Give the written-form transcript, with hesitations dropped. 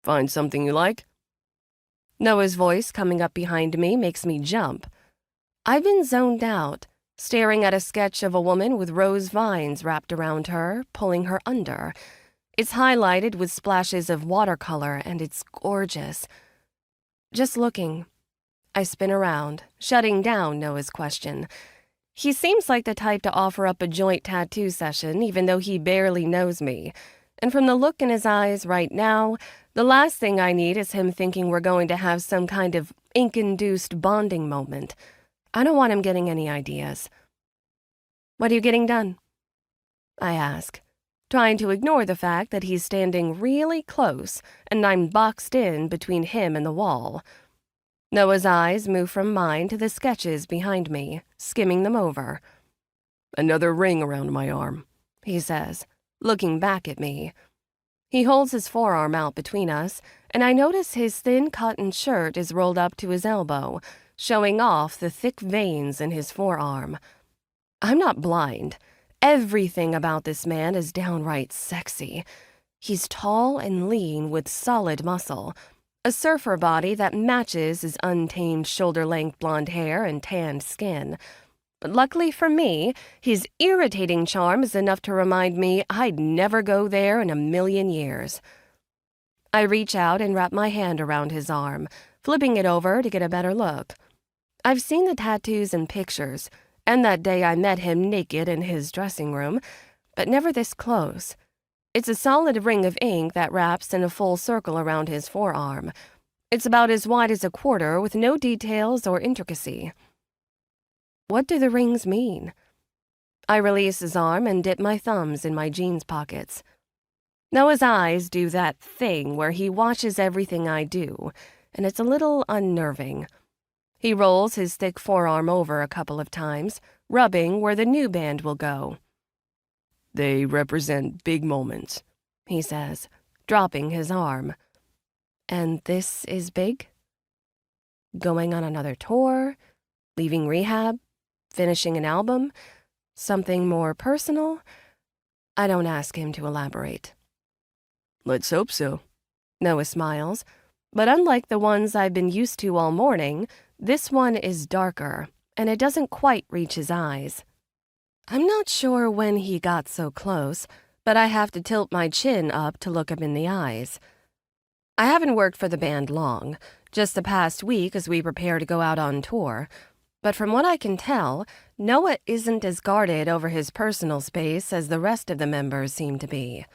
Find something you like? Noah's voice coming up behind me makes me jump. I've been zoned out, staring at a sketch of a woman with rose vines wrapped around her, pulling her under. It's highlighted with splashes of watercolor, and it's gorgeous. Just looking. I spin around, shutting down Noah's question. He seems like the type to offer up a joint tattoo session, even though he barely knows me. And from the look in his eyes right now, the last thing I need is him thinking we're going to have some kind of ink-induced bonding moment. I don't want him getting any ideas. What are you getting done? I ask, trying to ignore the fact that he's standing really close and I'm boxed in between him and the wall. Noah's eyes move from mine to the sketches behind me, skimming them over. Another ring around my arm, he says, looking back at me. He holds his forearm out between us, and I notice his thin cotton shirt is rolled up to his elbow, showing off the thick veins in his forearm. I'm not blind. Everything about this man is downright sexy. He's tall and lean with solid muscle, a surfer body that matches his untamed shoulder-length blonde hair and tanned skin. But luckily for me, his irritating charm is enough to remind me I'd never go there in a million years. I reach out and wrap my hand around his arm, flipping it over to get a better look. I've seen the tattoos in pictures, and that day I met him naked in his dressing room, but never this close. It's a solid ring of ink that wraps in a full circle around his forearm. It's about as wide as a quarter with no details or intricacy. What do the rings mean? I release his arm and dip my thumbs in my jeans pockets. Noah's eyes do that thing where he watches everything I do, and it's a little unnerving. He rolls his thick forearm over a couple of times, rubbing where the new band will go. They represent big moments, he says, dropping his arm. And this is big? Going on another tour? Leaving rehab? Finishing an album? Something more personal? I don't ask him to elaborate. Let's hope so. Noah smiles, but unlike the ones I've been used to all morning, this one is darker, and it doesn't quite reach his eyes. I'm not sure when he got so close, but I have to tilt my chin up to look him in the eyes. I haven't worked for the band long, just the past week as we prepare to go out on tour. But from what I can tell, Noah isn't as guarded over his personal space as the rest of the members seem to be.